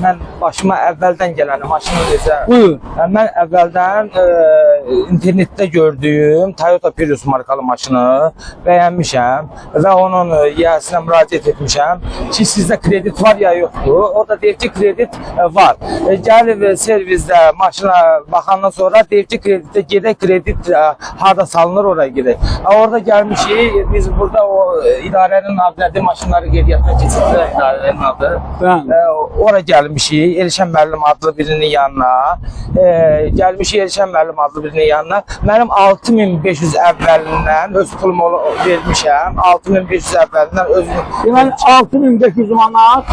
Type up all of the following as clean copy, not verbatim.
mən başıma əvvəldən gələni maşını necə? Buyur. Mən əvvəldən internetdə gördüyüm Toyota Prius markalı maşını bəyənmişəm və onun yiyəsinə müraciət etmişəm ki, sizdə kredit var ya yoxdur. O da deyir ki, kredit var. Gəlib servisdə maşına baxandan sonra deyir ki, kreditdə gedək, kredit harda salınır oraya gedək. Orada gəlmişik, biz burada o idarənin adı nədir, maşınları qeydiyyatına keçirdilə idarənin adı. Oraya gəlmişik, Elşən müəllim adlı birinin yanına. Gəlmişik Elşən müəllim adlı birinin yanına. Mənim 6500 əvvəlindən öz pulumu vermişəm. 6500 əvvəlindən özüm. Yəni 6500 manat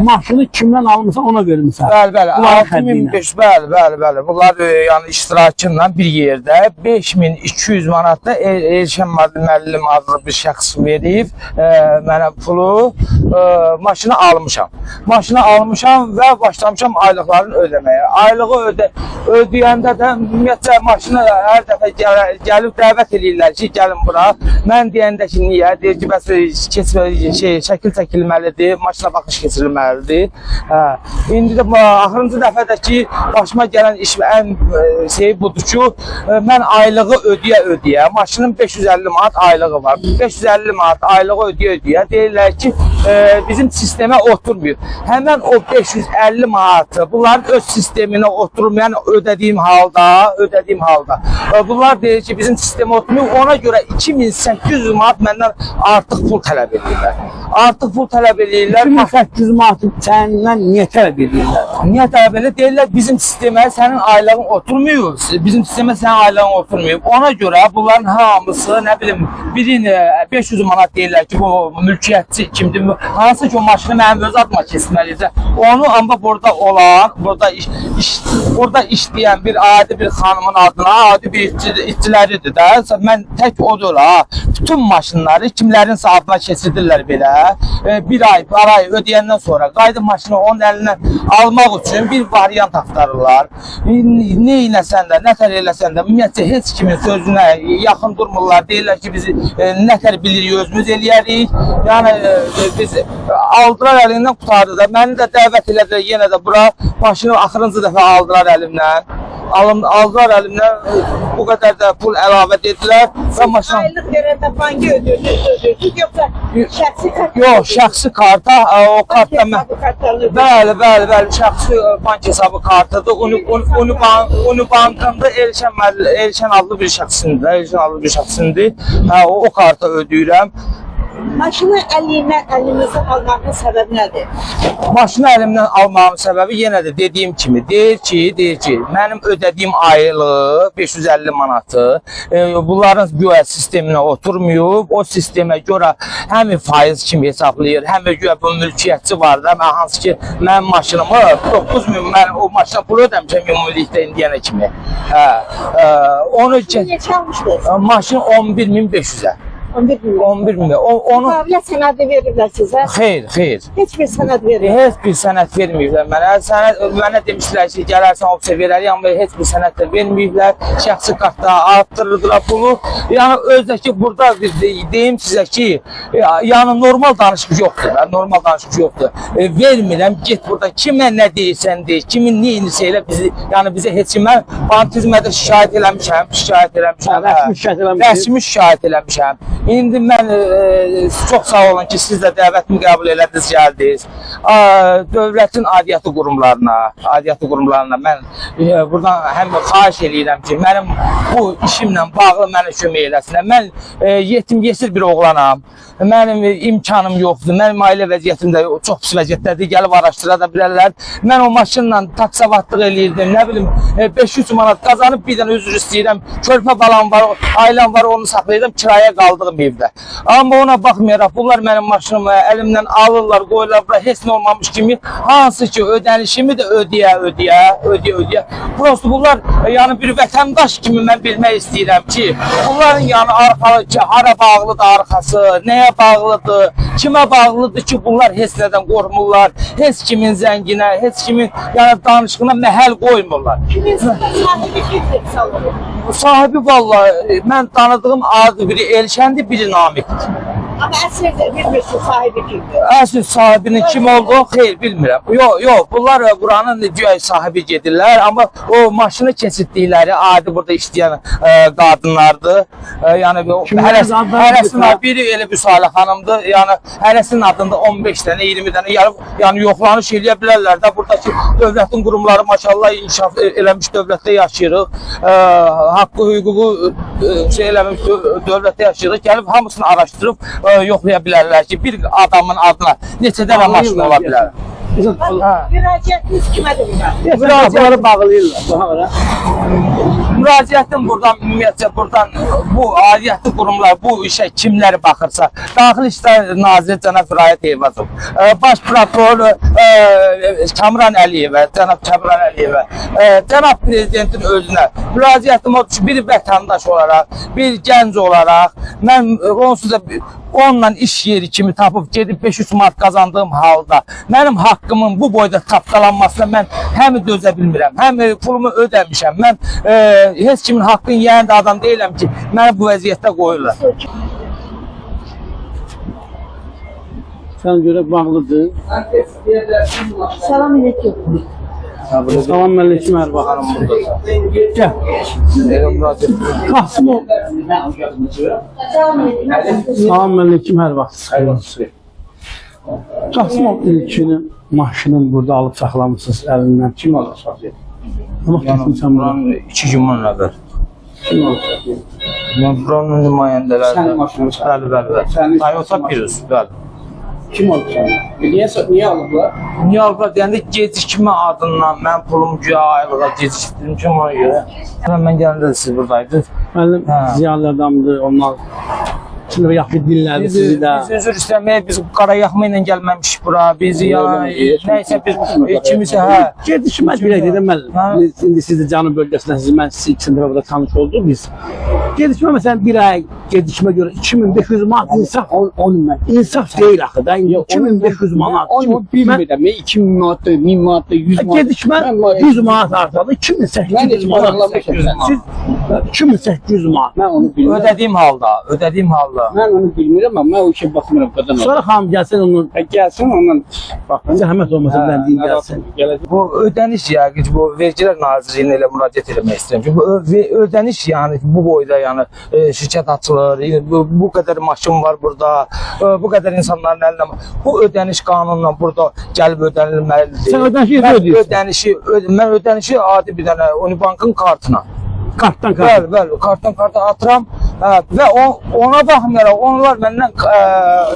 maşını kimdən almışsan ona vermişsən. Bəli, 6500, bəli. Bunlar yəni iştirakıyla bir yerdə 5200 manat da Elşən müəllim adlı bir şəxs verib mənə pulu, maşını almışam. Maşını almışam və başlamışam aylıqlarını ödəməyə. Aylığı ödəyəndə də ümumiyyətcə maşını hər dəfə gəlib dəvət edirlər ki, gəlin bura. Mən deyəndə ki, niyə? Deyir ki, bəs şəkil çəkilməlidir, maşına baxış keçirilməlidir. İndi də axırıncı dəfə də ki, başıma gələn iş ən budur ki, mən aylığı ödəyə, maşının 550 manat aylığı var. 550 manat aylığı ödəyə, deyirlər ki, bizim sistemə oturmuyor. Həmən o 550 manatı bunların öz sisteminə oturmayan ödədiyim halda bunlar deyir ki, bizim sistemə oturmuyor. Ona görə 2800 manat məndən artıq pul tələb edirlər. Artıq pul tələb edirlər. 2800 manat səndən niyə tələb edirlər? Niyə tələb edirlər? Deyirlər, bizim sistemə sənin aylığın oturmuyor. Bizim sistemə sənin aylığın oturmuyor. Ona görə bunların hamısı, nə bilim, birin 500 manat deyirlər ki, bu mülkiyyətçi kimdir? Hansı ki, o maşını mənim öz adıma keçməlidir. Onu amma burada olan, burada işləyən bir adi bir xanımın adına, adi bir işçiləridir də. Mən tək odur ha. Bütün maşınları kimlərin adına keçirdirlər belə. Bir ay ödəyəndən sonra qayıdıb maşını onun əlindən almaq üçün bir variant axtarırlar. Ne eləsən də, nətər eləsən də, ümumiyyətcə heç kimin sözünə yaxın durmurlar. Deyirlər ki, biz nətər bilirik, özümüz eləyərik. Yəni, biz aldılar əlindən qutardı da. Məni də dəvət elədilər yenə də bura. Maşını axırıncı dəfə aldılar əlimdən. Aldılar əlimdən, bu qədər də pul əlavə dedilər. Aylıq verəndə banki ödürsünüz, yoxsa şəxsi kartı? Yox, şəxsi karta, o kartda mən... Bəli, şəxsi bank hesabı kartıdır. Onu bankında Elşən adlı bir şəxsindir. O karta ödəyirəm. Maşını əlinizdən almağın səbəbi nədir? Maşını əlimdən almağın səbəbi yenə də dediyim kimi, deyir ki, mənim ödədiyim aylığı 550 manatı bunların güya sisteminə oturmuyor. O sistemə görə həm faiz kimi hesablayır, həm də güya bu mülkiyyətçi var da, hansı ki, mənim maşınımı 9000, mən o maşına pul ödəmişəm ümumilikdə indiyənə kimi. Neçə almışdınız? Maşın 11500-ə. 11.000. Müqavilə sənədi verirlər sizə? Xeyr. Heç bir sənəd verirlər? Heç bir sənəd verməyiblər mənə. Mənə demişlər ki, gələrsən opsiya verərik, amma heç bir sənəd də verməyiblər. Şəxsi kartda arttırırdılar pulu. Yəni, özdəki burada deyim sizə ki, yəni normal danışıq yoxdur. Vermirəm, get burada. Kimə nə deyirsən deyir, kimin neyinsə elə bizə heç kimə bantizmədə şikayət eləmişəm. Rəsmi şikayət eləmişəm. İndi mən çox sağ olun ki, siz də dəvətimi qəbul elədiniz, gəldiniz. Dövlətin aidiyyatı qurumlarına mən buradan həm xahiş eləyirəm ki, mənim bu işimlə bağlı mənə kömək eləsinlər. Mən yetim yesir bir oğlanam. Mənim imkanım yoxdur. Mənim ailə vəziyyətim də çox pis vəziyyətdədir. Gəlib araşdıra da bilərlər. Mən o maşınla taksavatlıq eləyirdim. Nə bilim, 500 manat qazanıb bir dənə üzr istəyirəm. Körpə balam var, ailəm var, onu saxlayırdım. Kiraya qaldığım evdə. Amma ona baxmayaraq, bunlar mənim maşınımı əlimdən alırlar, qoyurlar bura, heç nə olmamış kimi, hansı ki, ödənişimi də ödəyə. Prosto bunlar, yəni bir vətəndaş kimi mən bilmək istəyirəm ki, bunların yəni arxalı ki, hara bağlıdır arxası, nəyə bağlıdır, kimə bağlıdır ki, bunlar heç nədən qorxmurlar, heç kimin zənginə, heç kimin danışığına məhəl qoymurlar. Kimin sahibi kimdir salonu? Sahibi vallahi, mən tanıdığım adı biri Elşəndir, biri Namikdir. Ama əsrdə bilmirsin sahibi kimdir. Əsl sahibinin kim olduğunu xeyr bilmirəm. Yox, bunlar buranın güya sahibi gedirlər, amma o maşını keçirdikləri adi burada işləyən qadınlardır. Yəni hərəsinin biri elə Büsalə xanımdır. Yəni hərəsinin adında 15 dənə, 20 dənə yəni yoxlanış eləyə bilərlər də. Buradakı dövlətin qurumları maşallah inkişaf eləmiş dövlətdə yaşayırıq. Haqqı, hüququ şey eləmiş dövlətdə yaşayırıq. Gəlib hamısını araşdırıb yoxlaya bilərlər ki, bir adamın adına neçə dənə maşın ola bilər. Müraciətiniz kimədir bunlar? Müraciətləri bağlayırlar. Müraciətin buradan ümumiyyətcə buradan bu aidiyyatlı qurumlar bu işə kimləri baxırsa, Daxili İşlər Naziri cənab Firayət Eyvazov, Baş prokuror Kamran Əliyevə, cənab Kamran Əliyevə, cənab prezidentin özünə müraciətim odur ki, bir vətəndaş olaraq, bir gənc olaraq mən onsuz da onunla iş yeri kimi tapıb gedib 500 manat qazandığım halda mənim haqqımın bu boyda tapdalanmasına mən həm dözə bilmirəm, həm pulumu ödəmişəm. Mən heç kimin haqqını yeyən də adam deyiləm ki, məni bu vəziyyətdə qoyurlar. Sən görə bağlıdır. Salam aleyküm. Salam aleyküm Ərba xanım burada. Gəl. Qasımov. Salam aleyküm Ərba. Qasımov ilkini maşının burada alıb saxlamışsınız əlindən. Kim alıb saxlayır? Yəni, 2 gün bunun əvvəl. Kim alıb saxlayır? Yəni, buranın nümayəndələri. Sənin maşını saxlayır. Bəli. Toyota Prius, bəli. Kim alıb saxlayır? Niyə alıblar? Niyə alıblar deyəndə gecikmə adından mən pulumu güya aylığa gecikdirdim ki, ona görə. Mən gələndə də siz buradaydınız. Müəllim ziyalı adamdır, onlar Şimdi yaxşı dinlədi sizi də. Biz özür istəməyə, biz qara yaxma ilə gəlməmişik bura. Biz nəysə biz kimisə, Gedişmə dirək dedim mən. İndi siz də canı bölgəsindəsiniz, mən sizi içində burada tanış olduk biz. Gedişmə məsələn bir ay gedişmə görə 2500 manat insaf deyil axı da. 2500 manat. Onu bilmirəm. 2000 manat, 1000 manat, 100 manat. Gedişmə 100 manat artadı. 2800 manat. Siz 2800 manat. Mən onu bilmirəm. ödədiyim halda. Mən onu bilmirəm, amma mən o işə baxmıram qadın. Sonra xanım gəlsin onun. Gəlsin ondan baxın. Zəhmət olmasın mən deyim gəlsin. Bu ödəniş yəqin ki, bu Vergilər Nazirliyinə elə müraciət etmək istəyirəm ki, bu ödəniş yəni bu boyda yəni şirkət açılır, bu qədər maşın var burada, bu qədər insanların əlində. Bu ödəniş qanunla burada gəlib ödənilməlidir. Sən ödənişi ödəyirsən? Mən ödənişi adi bir dənə Unibankın kartına. Kartdan kartdan. Bəli, kartdan karta atıram və ona baxmayaraq onlar məndən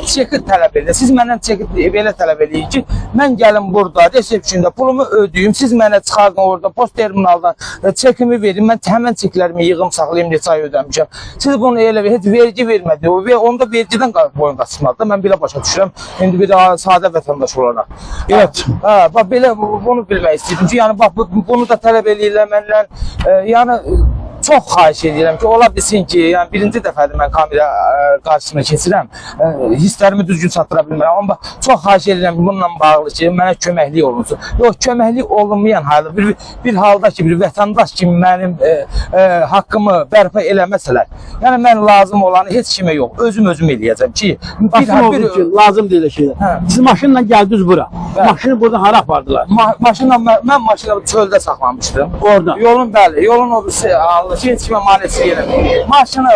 çeki tələb edir. Siz məndən çeki belə tələb edirik ki, mən gəlim burada resepsiyonda pulumu ödəyim, siz mənə çıxardın orada post terminaldan çekimi verin, mən həmən çeklərimi yığım saxlayım, neçə ay ödəmişəm. Siz bunu elə heç vergi vermədi, onda vergidən boyun qaçırmalıdır. Mən belə başa düşürəm, indi bir daha sadə vətəndaş olaraq. Evet. Bax belə bunu bilmək istəyirdim ki, yəni bax bunu da tələb edirlər məndən, yəni çox xahiş edirəm ki, ola bilsin ki, yəni birinci dəfədir mən kamera qarşısına keçirəm, hisslərimi düzgün çatdıra bilmirəm, amma çox xahiş edirəm ki, bununla bağlı ki, mənə köməklik olunsun. Yox, köməklik olunmayan halda, bir halda ki, bir vətəndaş kimi mənim haqqımı bərpa eləməsələr, yəni mən lazım olanı heç kimə yox, özüm eləyəcəm ki, lazım deyil şeylər. Siz maşınla gəldiniz bura. Maşını burada hara apardılar? Mən maşını çöldə saxlamışdım. Orada. Yolun o heç kimə manisi yerim. Maşını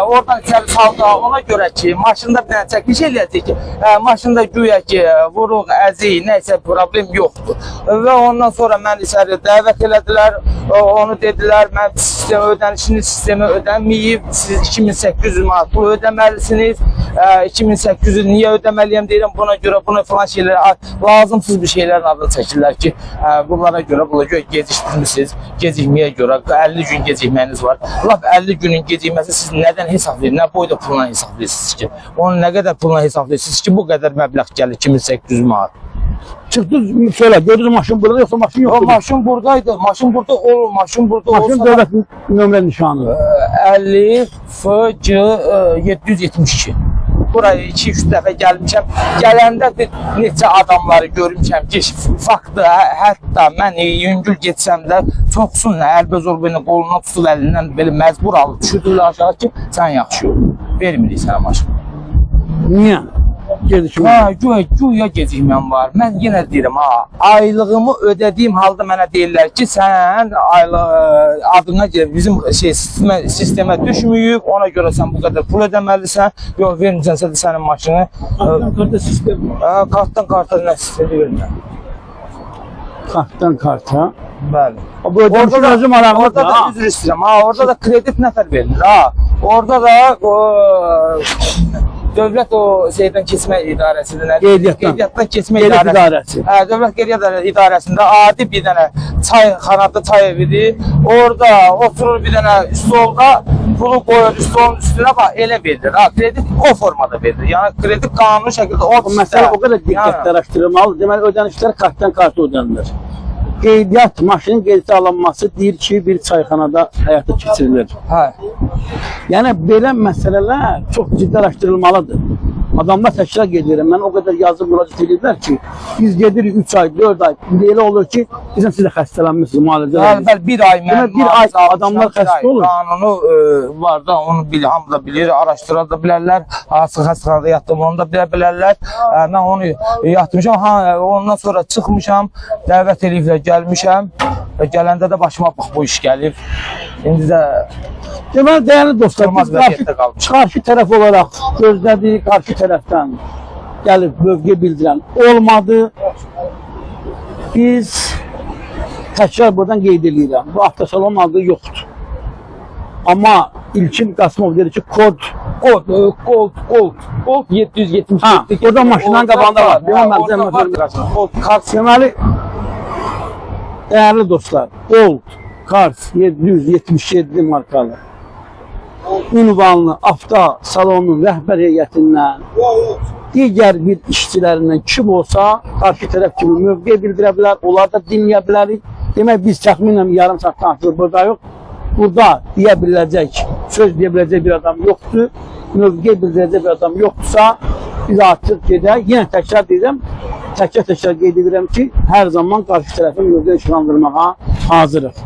oradan içəri saldı, ona görə ki, maşında bir dənə çəkiliş eləyəcək ki, maşında güya ki, vuruq, əzik, nəysə problem yoxdur. Və ondan sonra mən içəri dəvət elədilər, onu dedilər, mən ödənişini sistemi ödəməyib, siz 2800 manat pul ödəməlisiniz, 2800 niyə ödəməliyəm deyirəm, buna görə bunu falan şeylər, lazımsız bir şeylərin adını çəkirlər ki, bunlara görə, gecikdirmişsiniz, gecikməyə görə 50 gün gecikməyiniz var. Laf 50 günün gecikməsi siz nədən hesablayın, nə boyda pulla hesablayırsınız ki? Onu nə qədər pulla hesablayırsınız ki, bu qədər məbləğ gəlir, 2800 manat. Çıktınız şöyle, gördünüz maşın burada yoksa maşın yok. Maşın buradaydı, maşın burada olur, maşın burada olsa... Maşın devletin nömrə nişanı. 50 FC 772. Buraya 2-3 dəfə gəlmişəm. Gələndə bir neçə adamları görmüşəm ki, faktı, hətta mən yüngül getsəm də çoxsun, əlbəzor beni qolundan tutub əlindən belə məcbur alıb düşürdülər aşağı ki, sən yaxşı yol, vermirik sənə maşın. Niyə? Gecikmə. Ha, güya gecikməm var. Mən yenə deyirəm, ha, aylığımı ödədiyim halda mənə deyirlər ki, sən adına gəl, bizim sistemə düşməyib, ona görə sən bu qədər pul ödəməlisən, yox, vermirsənsə də sənin maşını. Kartdan sistem var. Kartdan karta nə sistemi vermirəm. Kartdan karta. Bəli. Bu ödəmişin özü maraqlıdır. Orada da üzr istəyirəm, ha, orada da kredit nəfər verilir, ha. Orada da dövlət o şeydən keçmə idarəsidir. Qeydiyyatdan keçmə idarəsi. Hə, dövlət qeydiyyat idarəsində adi bir dənə çayxanada çay evidir. Orada oturur bir dənə stolda, pulu qoyur stolun üstünə, bax elə verilir. Ha, kredit o formada verilir. Yəni kredit qanuni şəkildə o məsələ o qədər diqqətli araşdırılmalı. Deməli ödənişlər kartdan karta ödənilir. Qeydiyyat, maşının qeydisi alınması deyir ki, bir çayxanada həyata keçirilir. Hə. Yəni belə məsələlər çox ciddi araşdırılmalıdır. Adamlar təkrar gedirəm. Mən o qədər yazıb müraciət edirlər ki, biz gedirik 3 ay, 4 ay. Elə olur ki, bizdən siz də xəstələnmişsiniz, müalicə edirsiniz. Bəli, bir ay mən bir ay adamlar xəstə olur. Qanunu var da, onu hamı da bilir, araşdıra da bilərlər. Hansı xəstəxanada yatdım, onu da bilə bilərlər. Mən onu yatmışam, ondan sonra çıxmışam, dəvət eləyiblər, gəlmişəm. Gələndə də başıma bax bu iş gəlib. İndi də deməli, dəyərli dostlar, biz qarşı tərəf olaraq gözlədik, qarşı tərəfdən gəlib mövqe bildirən olmadı. Biz təkrar buradan qeyd edirəm, bu avtosalonun adı yoxdur. Amma İlkin Qasımov dedi ki, kod 777. Orada maşından qabağında var. Deməli, dəyərli dostlar, Gold Kars 777 markalı ünvanlı avtosalonun rəhbər heyətindən, digər bir işçilərindən kim olsa qarşı tərəf kimi mövqe bildirə bilər, onlar da dinləyə bilərik. Demək, biz təxminən yarım saatdan artıq burada yox. Burada deyə biləcək, söz deyə biləcək bir adam yoxdur, mövqe bildirəcək bir adam yoxdursa, biz artıq gedək. Yenə təkrar deyirəm, təkrar qeyd edirəm ki, hər zaman qarşı tərəfin mövqe işlandırmağa hazırıq.